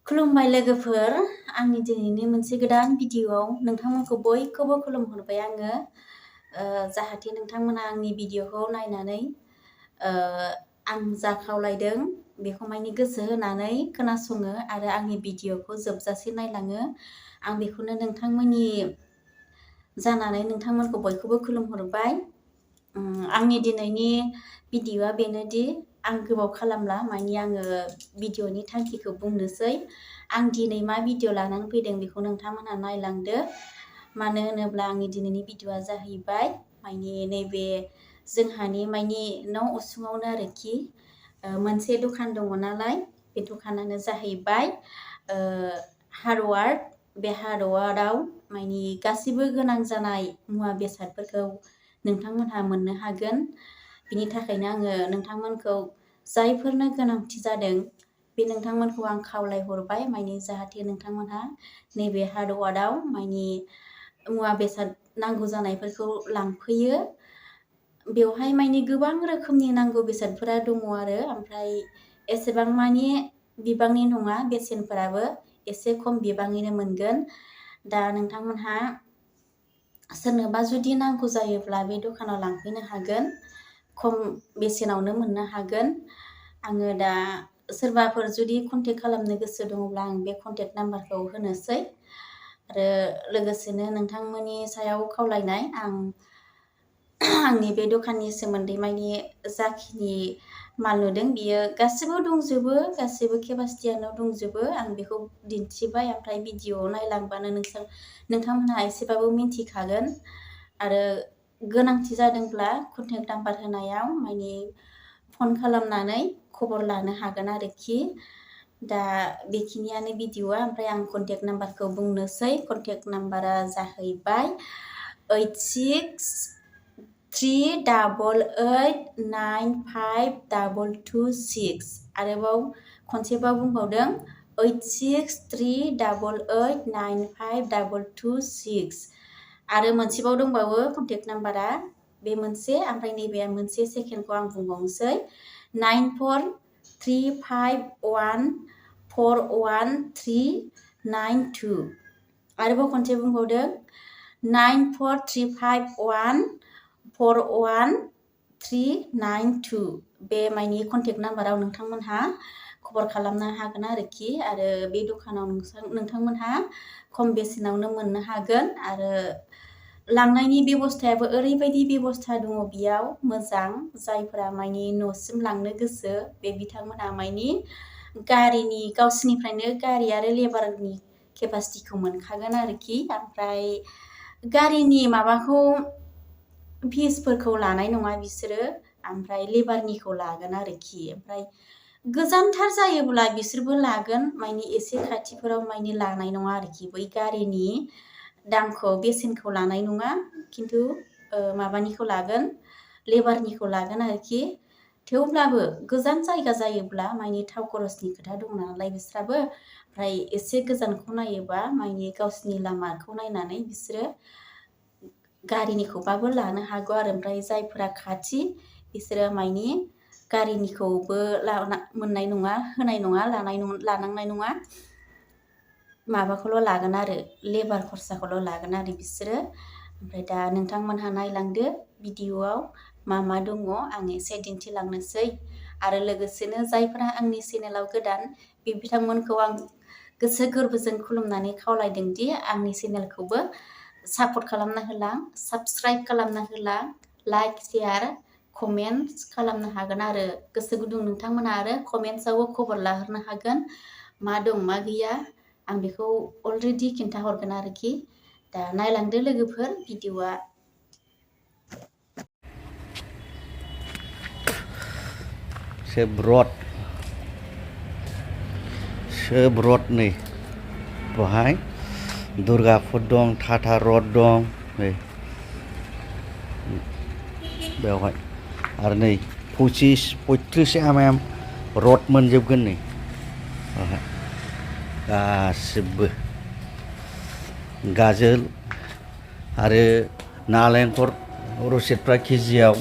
खुलुमबाय लोगोफोर आंनि दिनैनि मोनसे गोदान भिडिअआव नोंथांमोनखौ बयखौबो खुलुमहरबाय आङो जाहाथे नोंथांमोना आंनि भिडिअखौ नायनानै आं जा खावलायदों बेखौ माने गोसो होनानै खोनासङो आरो आंनि भिडिअखौ जोबजासे नायलाङो आं बेखौनो नोंथांमोननि जानानै नोंथांमोनखौ बयखौबो खुलुमहरबाय आंनि दिनैनि भिडिअआ बेनोदि आं गोबाव खालामला माने आङो भिडिअनि थांखिखौ बुंनोसै आं दिनै मा भिडिअ लानानै फैदों बेखौ नोंथांमोनहा नायलांदो मानो होनोब्ला आंनि दिनैनि भिडिअआ जाहैबाय माने नैबे जोंहानि माने न' उसुङावनो आरोखि मोनसे दखान दङ नालाय बे दखानानो जाहैबाय हार्डवेर बे हार्डवेराव माने गासिबो गोनां जानाय मुवा बेसादफोरखौ नोंथांमोनहा मोननो हागोन बिनि थाखायनो आङो नोंथांमोनखौ जायफोरनो गोनांथि जादों बे नोंथांमोनखौ आं खावलायहरबाय माने जाहाथे नोंथांमोनहा नैबे हार्डवेराव माने मुवा बेसाद नांगौ जानायफोरखौ लांफैयो बेवहाय माने गोबां रोखोमनि नांगौ बेसादफोरा दङ आरो ओमफ्राय एसेबां माने बिबांनि नङा बेसेनफोराबो एसे खम बिबाङैनो मोनगोन दा नोंथांमोनहा सोरनोबा जुदि नांगौ जायोब्ला बे दखानाव लांफैनो हागोन खम बेसेनावनो मोननो हागोन आङो दा सोरबाफोर जुदि कन्टेक्ट खालामनो गोसो दङब्ला आं बे कन्टेक्ट नाम्बारखौ होनोसै आरो लोगोसेनो नोंथांमोननि सायाव खावलायनाय आं आंनि बे दखाननि सोमोन्दै माने जाखिनि माल नुदों बियो गासिबो दंजोबो गासिबो केपासिटियानो दंजोबो आं बेखौ दिन्थिबाय ओमफ्राय भिडिअआव नायलांबानो नोंथांमोनहा एसेबाबो मिन्थिखागोन आरो गोनांथि जादोंब्ला कन्टेक्ट नाम्बार होनायाव माने फन खालामनानै खबर लानो हागोन आरोखि दा बेखिनियानो भिडिअआ ओमफ्राय आं कन्टेक्ट नाम्बारखौ बुंनोसै कन्टेक्ट नाम्बारा जाहैबाय 8638895226 आरोबाव खनसेबाव बुंबावदों 8638895226 आरो मोनसेबाव दंबावो कन्टेक्ट नाम्बारा बे मोनसे ओमफ्राय नैबे मोनसे सेकेन्डखौ आं बुंबावनोसै 9435141392 आरोबाव खनसे बुंबावदों 9435141392 बे माने कन्टेक्ट नाम्बाराव नोंथांमोनहा खबर खालामनो हागोन आरोखि आरो बे दखानाव नोंथांमोनहा खम बेसेनावनो मोननो हागोन आरो लांनायनि बेबस्थायाबो ओरैबायदि बेबस्था दङ बेयाव मोजां जायफोरा माने न'सिम लांनो गोसो बे बिथांमोनहा माने गारिनि गावसिनिफ्रायनो गारि आरो लेबारनि केपासिटिखौ मोनखागोन आरोखि ओमफ्राय गारिनि माबाखौ फिसफोरखौ लानाय नङा बिसोरो ओमफ्राय लेबारनिखौ लागोन आरोखि ओमफ्राय गोजानथार जायोब्ला बिसोरबो लागोन माने एसे खाथिफोराव माने लानाय नङा आरोखि बै गारिनि दामखौ बेसेनखौ लानाय नङा खिन्थु माबानिखौ लागोन लेबारनिखौ लागोन आरोखि थेवब्लाबो गोजान जायगा जायोब्ला माने थाव खरसनि खोथा दं नालाय बिस्राबो ओमफ्राय एसे गोजानखौ नायोबा माने गावसिनि लामाखौ नायनानै बिसोरो गारिनिखौबाबो लानो हागौ आरो ओमफ्राय जायफोरा खाथि बिसोरो माने गारिनिखौबो मोननाय नङा होनाय नङा लानांनाय नङा माबाखौल' लागोन आरो लेबार खरसाखौल' लागोन आरो बिसोरो ओमफ्राय दा नोंथांमोनहा नायलांदो भिडिअआव मा मा दङ आं एसे दिन्थिलांनोसै आरो लोगोसेनो जायफोरा आंनि चेनेलाव गोदान बे बिथांमोनखौ आं गोसो गोरबोजों खुलुमनानै खावलायदों दि आंनि चेनेलखौबो सापर्ट खालामना होलां साबस्क्राइब खालामना होलां लाइक शेयार कमेन्ट्स खालामनो हागोन आरो गोसो गुदुं नोंथांमोना आरो कमेन्ट्सआवबो खबर लाहरनो हागोन मा दं मा गैया आं बेखौ अलरेडि खिन्थाहरगोन आरोखि दा नायलांदो लोगोफोर भिडिअआ सोब्रत नै बहाय दुर्गापुर दं टाटा रड दं नै बेवहाय आरो नै 35 mm रड मोनजोबगोन नै बेवहाय गासिबो गाजोल आरो नालेंखर रसेटफ्रा केजियाव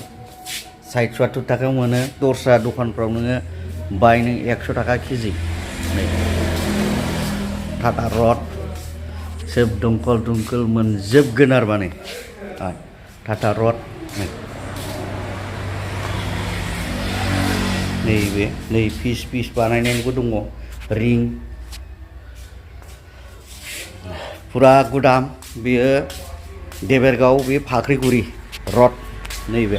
60-70 थाखा मोनो दस्रा दखानफ्राव नोङो बायनो 100 थाखा केजि टाटा रड सोब दंखल दुंखल मोनजोबगोन आरो माने टाटा रड नैबे नै पिस पिस बानायनायबो दङ रिं फुरा गुदाम बेयो देबेरगाव बे फाख्रिगुरि रड नैबे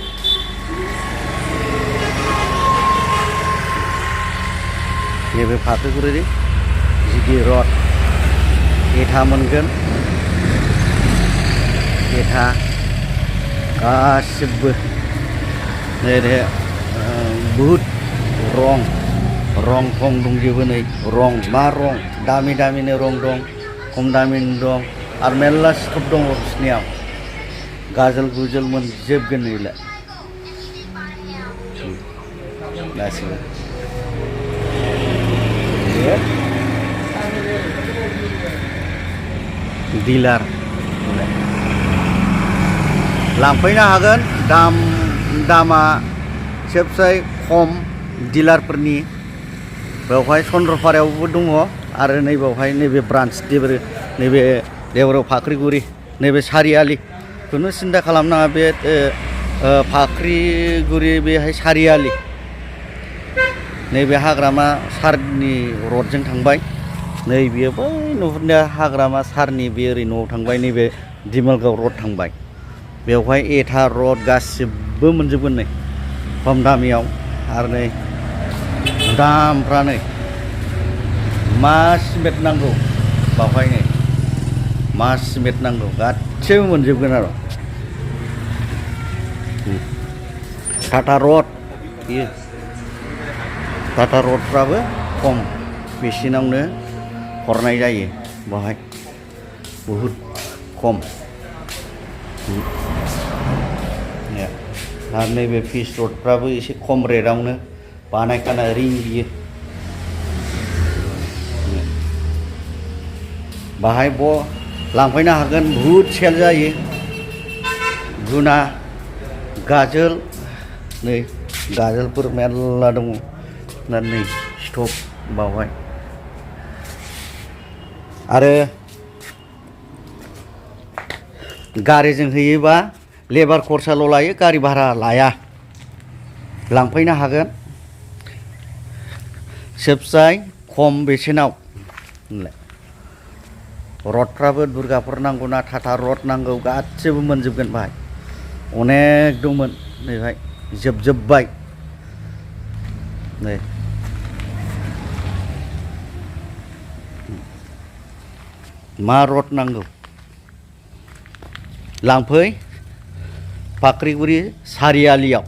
नैबे फाख्रिगुरि जिगि रड एथा मोनगोन एथा गासिबो नै बुहुद रं थं दंजोबो नै रं मा रं दामि दामिनो रं दं खम दामिनो दं आरो मेरला स्टप दङ बिसनियाव गाजोल गुजोल मोनजोबगोन नैलाय गासिबो डिलार लांफैनो हागोन दामा सबसे खम डिलारफोरनि बेवहाय चन्द्रपारायावबो दङ आरो नैबावहाय नैबे ब्रान्च नैबे देवराव फाख्रिगुरि नैबे सारियालिखौनो सिन्था खालामनाङा बे फाख्रिगुरि बेहाय सारियालि नैबे हाग्रामा सारनि रडजों थांबाय नै बियो बै नुहुरनाया हाग्रामा सारनि बे ओरै न'आव थांबाय नैबे दिमोलगाव रड थांबाय बेवहाय एथा रड गासिबो मोनजोबगोन नै खम दामियाव आरो नै दामफ्रा नै मा सिमेन्ट नांगौ बावहाय नै मा सिमेन्ट नांगौ गासिबो मोनजोबगोन आरो टाटा रड बियो टाटा रडफ्राबो खम बेसेनावनो हरनाय जायो बावहाय बहुद खम आरो नैबे फिस रडफ्राबो एसे खम रेटआवनो बानायखानाय रिं बियो बाहाय लांफैनो हागोन बहुद सेल जायो गुना गाजोल नै गाजोलफोर मेरला दङ नै स्टक बावहाय आरो गारिजों हैयोबा लेबार खरसाल' लायो गारि भारा लाया लांफैनो हागोन सबसे खम बेसेनाव रडफ्राबो दुर्गापुर नांगौ ना टाटा रड नांगौ गासिबो मोनजोबगोन बाहाय अनेक दंमोन नैहाय जोबजोब्बाय नै मा रड नांगौ लांफै फाख्रिगुरि सारियालियाव